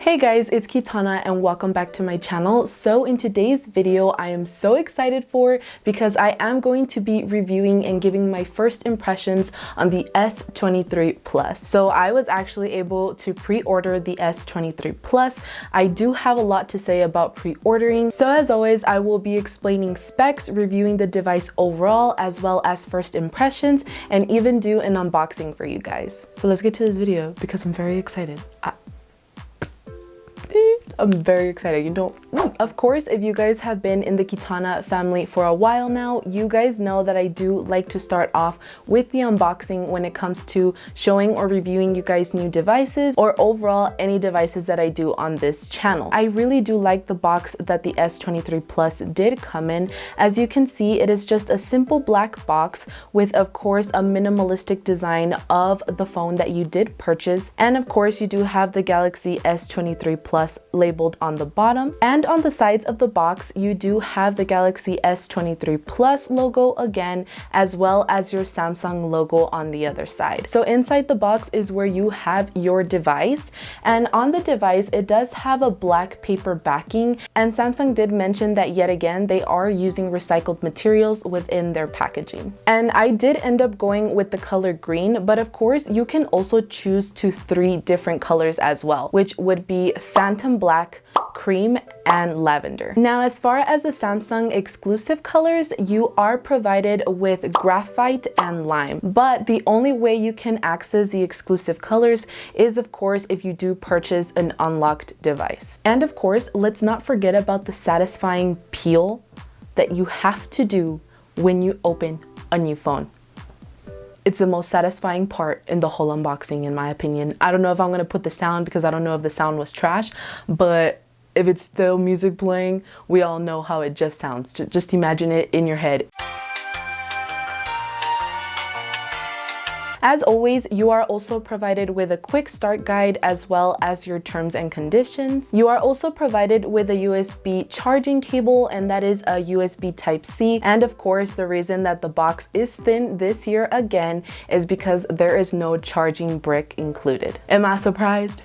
Hey guys, it's Kitana and welcome back to my channel. So in today's video, I am so excited for because I am going to be reviewing and giving my first impressions on the S23 Plus. So I was actually able to pre-order the S23 Plus. I do have a lot to say about pre-ordering. So as always, I will be explaining specs, reviewing the device overall, as well as first impressions, and even do an unboxing for you guys. So let's get to this video because I'm very excited. I'm very excited, you know. Of course, if you guys have been in the Kitana family for a while now, you guys know that I do like to start off with the unboxing when it comes to showing or reviewing you guys new devices or overall any devices that I do on this channel. I really do like the box that the S23 Plus did come in. As you can see, it is just a simple black box with, of course, a minimalistic design of the phone that you did purchase. And of course, you do have the Galaxy S23 Plus labeled on the bottom, and on the sides of the box you do have the Galaxy S23 Plus logo again, as well as your Samsung logo on the other side. So inside the box is where you have your device, and on the device it does have a black paper backing, and Samsung did mention that yet again they are using recycled materials within their packaging. And I did end up going with the color green, but of course you can also choose to 3 different colors as well, which would be Phantom Black, cream, and lavender. Now, as far as the Samsung exclusive colors, you are provided with graphite and lime, but the only way you can access the exclusive colors is, of course, if you do purchase an unlocked device. And of course, let's not forget about the satisfying peel that you have to do when you open a new phone. It's the most satisfying part in the whole unboxing, in my opinion. I don't know if I'm gonna put the sound because I don't know if the sound was trash, but if it's still music playing, we all know how it just sounds. Just imagine it in your head. As always, you are also provided with a quick start guide as well as your terms and conditions. You are also provided with a USB charging cable, and that is a USB Type-C. And of course, the reason that the box is thin this year again is because there is no charging brick included. Am I surprised?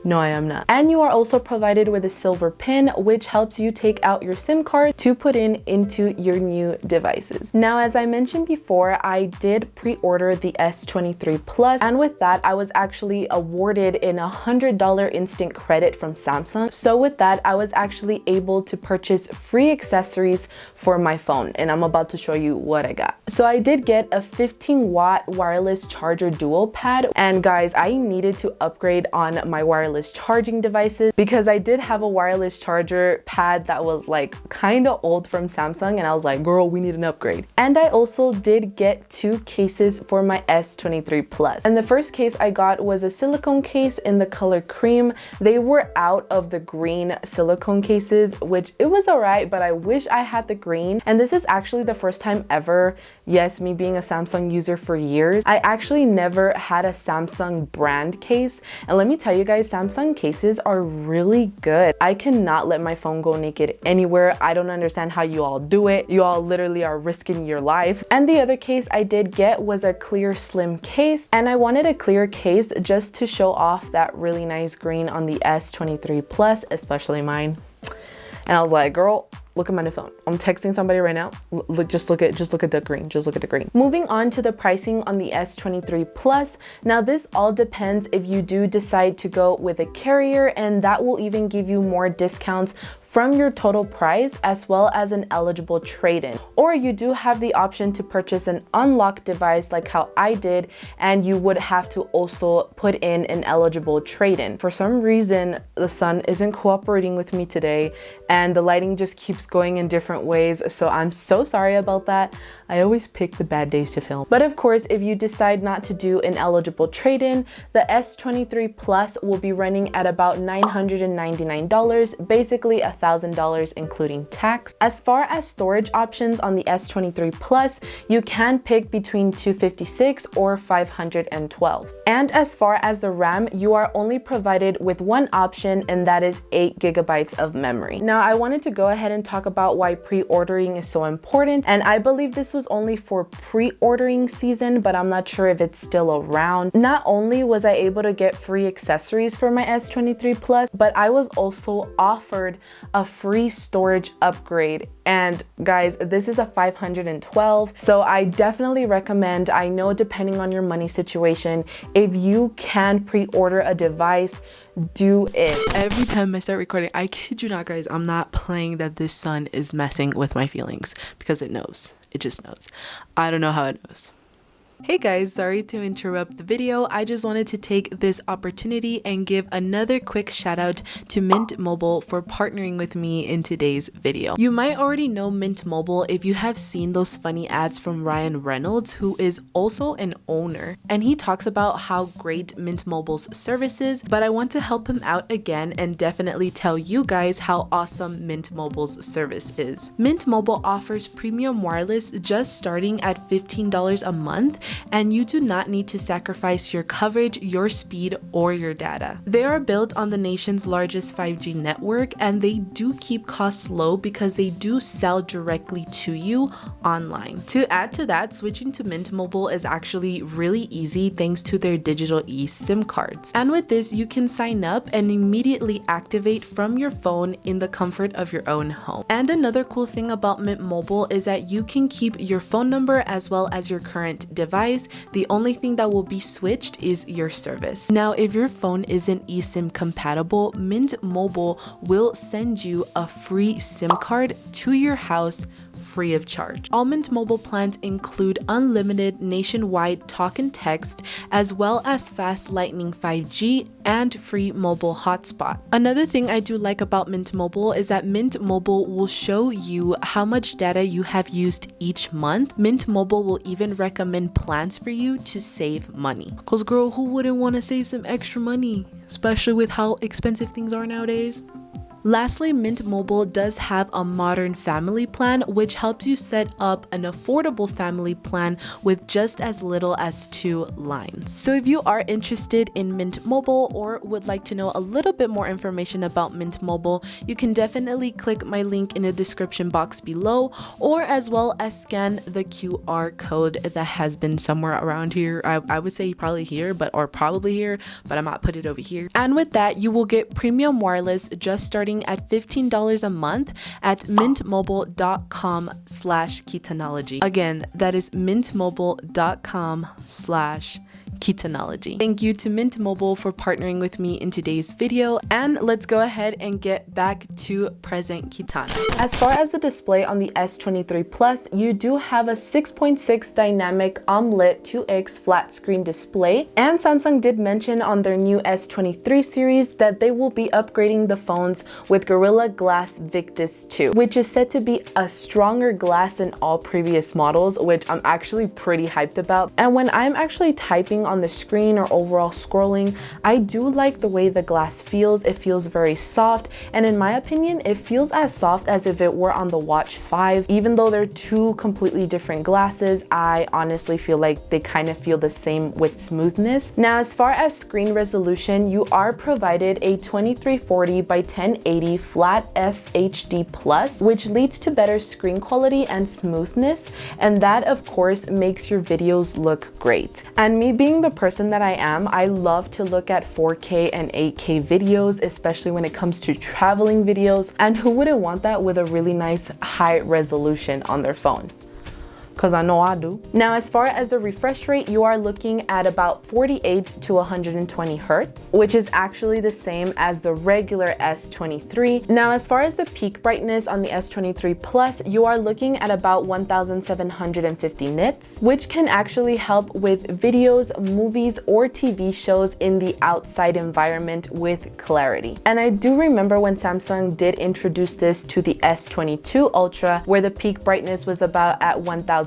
No, I am not. And you are also provided with a silver pin, which helps you take out your SIM card to put into your new devices. Now, as I mentioned before, I did pre-order the S23 Plus, and with that, I was actually awarded in $100 instant credit from Samsung. So with that, I was actually able to purchase free accessories for my phone, and I'm about to show you what I got. So I did get a 15-watt wireless charger dual pad, and guys, I needed to upgrade on my wireless charging devices because I did have a wireless charger pad that was like kind of old from Samsung, and I was like, girl, we need an upgrade. And I also did get 2 cases for my S23 Plus. And the first case I got was a silicone case in the color cream. They were out of the green silicone cases, which it was alright, but I wish I had the green. And this is actually the first time ever, yes, me being a Samsung user for years, I actually never had a Samsung brand case. And let me tell you guys, Samsung cases are really good. I cannot let my phone go naked anywhere. I don't understand how you all do it. You all literally are risking your life. And the other case I did get was a clear slim case, and I wanted a clear case just to show off that really nice green on the S23 Plus, especially mine. And I was like, girl, look at my new phone. I'm texting somebody right now. Just look at the green. Just look at the green. Moving on to the pricing on the S23 Plus. Now this all depends if you do decide to go with a carrier, and that will even give you more discounts from your total price as well as an eligible trade-in. Or you do have the option to purchase an unlocked device like how I did, and you would have to also put in an eligible trade-in. For some reason, the sun isn't cooperating with me today and the lighting just keeps going in different ways, so I'm so sorry about that. I always pick the bad days to film. But of course, if you decide not to do an eligible trade-in, the S23 Plus will be running at about $999, basically $1,000 including tax. As far as storage options on the S23 Plus, you can pick between 256 or 512. And as far as the RAM, you are only provided with one option, and that is 8 GB of memory. Now, I wanted to go ahead and talk about why pre-ordering is so important, and I believe this was was only for pre-ordering season, but I'm not sure if it's still around. Not only was I able to get free accessories for my S23 Plus, but I was also offered a free storage upgrade. And guys, this is a 512. So I definitely recommend, I know depending on your money situation, if you can pre-order a device, do it. Every time I start recording, I kid you not guys, I'm not playing that this sun is messing with my feelings because it knows. It just knows. I don't know how it knows. Hey guys, sorry to interrupt the video. I just wanted to take this opportunity and give another quick shout out to Mint Mobile for partnering with me in today's video. You might already know Mint Mobile if you have seen those funny ads from Ryan Reynolds, who is also an owner, and he talks about how great Mint Mobile's service is, but I want to help him out again and definitely tell you guys how awesome Mint Mobile's service is. Mint Mobile offers premium wireless just starting at $15 a month, and you do not need to sacrifice your coverage, your speed, or your data. They are built on the nation's largest 5G network, and they do keep costs low because they do sell directly to you online. To add to that, switching to Mint Mobile is actually really easy thanks to their digital eSIM cards. And with this, you can sign up and immediately activate from your phone in the comfort of your own home. And another cool thing about Mint Mobile is that you can keep your phone number as well as your current device. The only thing that will be switched is your service. Now, if your phone isn't eSIM compatible, Mint Mobile will send you a free SIM card to your house free of charge. All Mint Mobile plans include unlimited nationwide talk and text, as well as fast lightning 5G and free mobile hotspot. Another thing I do like about Mint Mobile is that Mint Mobile will show you how much data you have used each month. Mint Mobile will even recommend plans for you to save money. Cause girl, who wouldn't want to save some extra money, especially with how expensive things are nowadays? Lastly, Mint Mobile does have a modern family plan, which helps you set up an affordable family plan with just as little as 2 lines. So if you are interested in Mint Mobile or would like to know a little bit more information about Mint Mobile, you can definitely click my link in the description box below, or as well as scan the QR code that has been somewhere around here. I would say probably here, but I might put it over here. And with that, you will get premium wireless just starting at $15 a month at mintmobile.com/Kitanology. Again, that is mintmobile.com/Kitanology. Thank you to Mint Mobile for partnering with me in today's video, and let's go ahead and get back to present Kitana. As far as the display on the S23 Plus, you do have a 6.6 dynamic AMOLED 2X flat screen display, and Samsung did mention on their new S23 series that they will be upgrading the phones with Gorilla Glass Victus 2, which is said to be a stronger glass than all previous models, which I'm actually pretty hyped about. And when I'm actually typing on the screen or overall scrolling, I do like the way the glass feels. It feels very soft, and in my opinion, it feels as soft as if it were on the Watch 5. Even though they're two completely different glasses, I honestly feel like they kind of feel the same with smoothness. Now, as far as screen resolution, you are provided a 2340 by 1080 flat FHD plus, which leads to better screen quality and smoothness, and that of course makes your videos look great. And me being the person that I am, I love to look at 4K and 8K videos, especially when it comes to traveling videos, and who wouldn't want that with a really nice high resolution on their phone? Because I know I do. Now, as far as the refresh rate, you are looking at about 48 to 120 Hertz, which is actually the same as the regular S23. Now, as far as the peak brightness on the S23 Plus, you are looking at about 1750 nits, which can actually help with videos, movies, or TV shows in the outside environment with clarity. And I do remember when Samsung did introduce this to the S22 Ultra, where the peak brightness was about at 1500.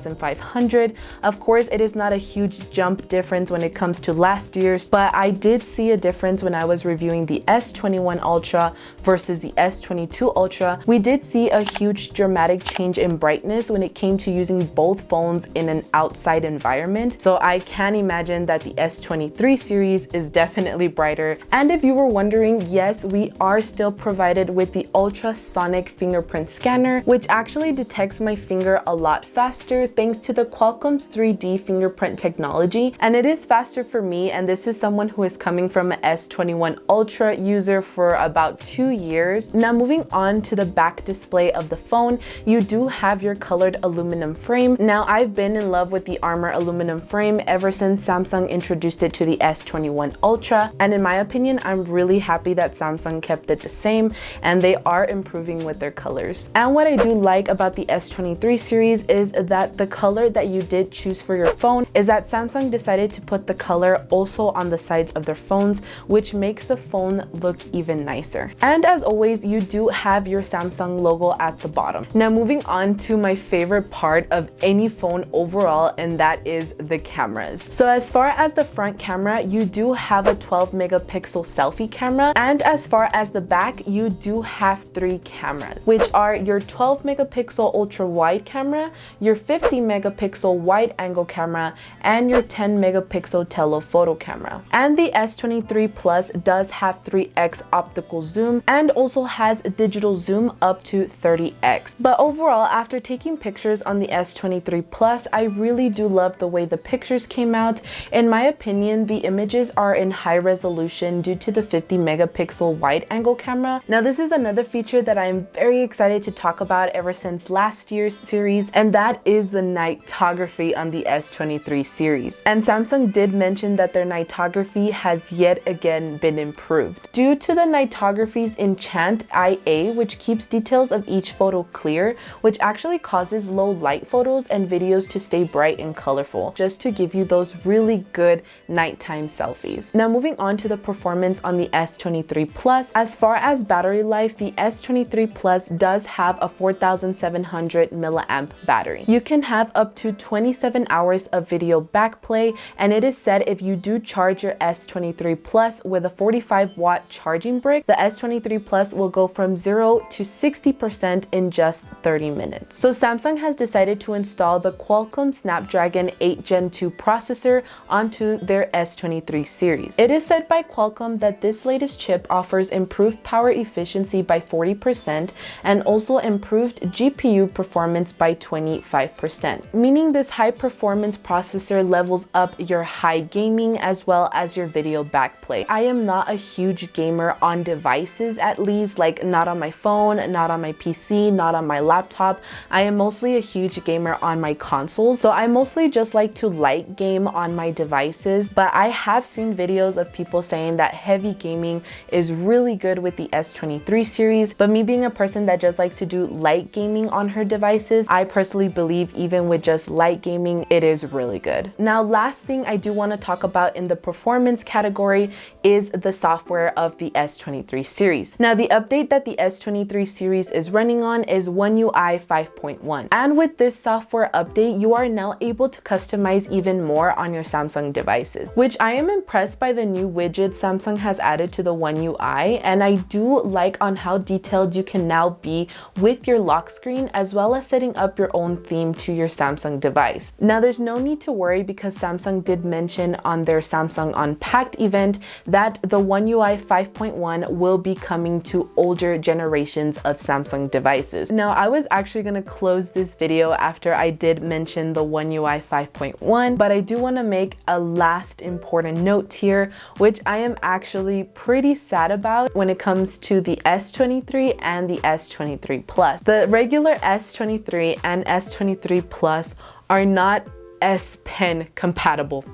Of course, it is not a huge jump difference when it comes to last year's, but I did see a difference when I was reviewing the S21 Ultra versus the S22 Ultra. We did see a huge dramatic change in brightness when it came to using both phones in an outside environment. So I can imagine that the S23 series is definitely brighter. And if you were wondering, yes, we are still provided with the ultrasonic fingerprint scanner, which actually detects my finger a lot faster faster thanks to the Qualcomm's 3D fingerprint technology, and it is faster for me, and this is someone who is coming from an S21 Ultra user for about 2 years. Now moving on to the back display of the phone, you do have your colored aluminum frame. Now I've been in love with the Armor aluminum frame ever since Samsung introduced it to the S21 Ultra, and in my opinion, I'm really happy that Samsung kept it the same, and they are improving with their colors. And what I do like about the S23 series is that the color that you did choose for your phone is that Samsung decided to put the color also on the sides of their phones, which makes the phone look even nicer. And as always, you do have your Samsung logo at the bottom. Now moving on to my favorite part of any phone overall, and that is the cameras. So as far as the front camera, you do have a 12 megapixel selfie camera, and as far as the back, you do have 3 cameras, which are your 12 megapixel ultra wide camera, your 50 megapixel wide angle camera, and your 10 megapixel telephoto camera. And the S23 Plus does have 3x optical zoom and also has digital zoom up to 30x. But overall, after taking pictures on the S23 Plus, I really do love the way the pictures came out. In my opinion, the images are in high resolution due to the 50 megapixel wide angle camera. Now this is another feature that I'm very excited to talk about ever since last year's series, and that is the nightography on the S23 series. And Samsung did mention that their nightography has yet again been improved. Due to the nightography's Enchant IA, which keeps details of each photo clear, which actually causes low light photos and videos to stay bright and colorful, just to give you those really good nighttime selfies. Now moving on to the performance on the S23 Plus. As far as battery life, the S23 Plus does have a 4700 milliamp battery. You can have up to 27 hours of video backplay, and it is said if you do charge your S23 Plus with a 45-watt charging brick, the S23 Plus will go from 0 to 60% in just 30 minutes. So Samsung has decided to install the Qualcomm Snapdragon 8 Gen 2 processor onto their S23 series. It is said by Qualcomm that this latest chip offers improved power efficiency by 40% and also improved GPU performance by 25%, meaning this high performance processor levels up your high gaming as well as your video backplay. I am not a huge gamer on devices, at least, like not on my phone, not on my PC, not on my laptop. I am mostly a huge gamer on my consoles, so I mostly just like to light game on my devices, but I have seen videos of people saying that heavy gaming is really good with the S23 series. But me being a person that just likes to do light gaming on her devices, I personally believe even with just light gaming, it is really good. Now, last thing I do want to talk about in the performance category is the software of the S23 series. Now, the update that the S23 series is running on is One UI 5.1. And with this software update, you are now able to customize even more on your Samsung devices, which I am impressed by the new widgets Samsung has added to the One UI, and I do like on how detailed you can now be with your lock screen, as well as setting up your own theme to your Samsung device. Now, there's no need to worry because Samsung did mention on their Samsung Unpacked event that the One UI 5.1 will be coming to older generations of Samsung devices. Now, I was actually going to close this video after I did mention the One UI 5.1, but I do want to make a last important note here, which I am actually pretty sad about when it comes to the S23 and the S23 Plus. The regular S23 and S23 Plus are not S Pen compatible.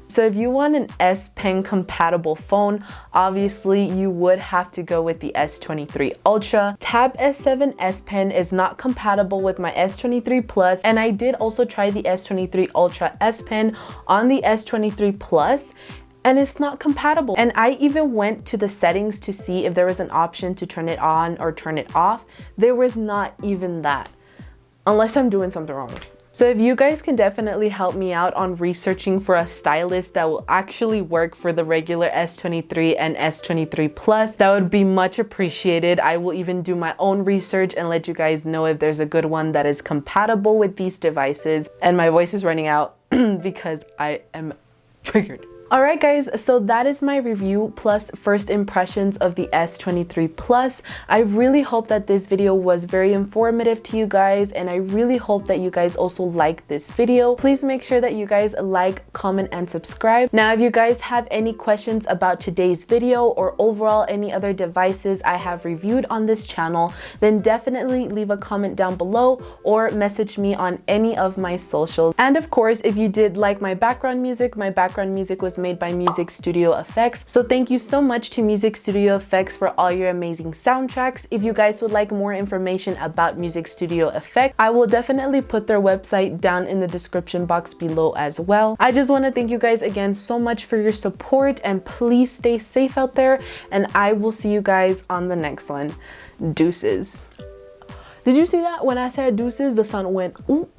So if you want an S Pen compatible phone, obviously you would have to go with the S23 Ultra. Tab S7 S Pen is not compatible with my S23 Plus, and I did also try the S23 Ultra S Pen on the S23 Plus, and it's not compatible. And I even went to the settings to see if there was an option to turn it on or turn it off. There was not even that, unless I'm doing something wrong. So if you guys can definitely help me out on researching for a stylus that will actually work for the regular S23 and S23 Plus, that would be much appreciated. I will even do my own research and let you guys know if there's a good one that is compatible with these devices. And my voice is running out because I am triggered. Alright guys, so that is my review plus first impressions of the S23 Plus. I really hope that this video was very informative to you guys, and I really hope that you guys also like this video. Please make sure that you guys like, comment, and subscribe. Now, if you guys have any questions about today's video or overall any other devices I have reviewed on this channel, then definitely leave a comment down below or message me on any of my socials. And of course, if you did like my background music was made by Music Studio Effects. So thank you so much to Music Studio Effects for all your amazing soundtracks. If you guys would like more information about Music Studio Effects, I will definitely put their website down in the description box below as well. I just want to thank you guys again so much for your support, and please stay safe out there, and I will see you guys on the next one. Deuces. Did you see that? When I said deuces, the sun went ooh.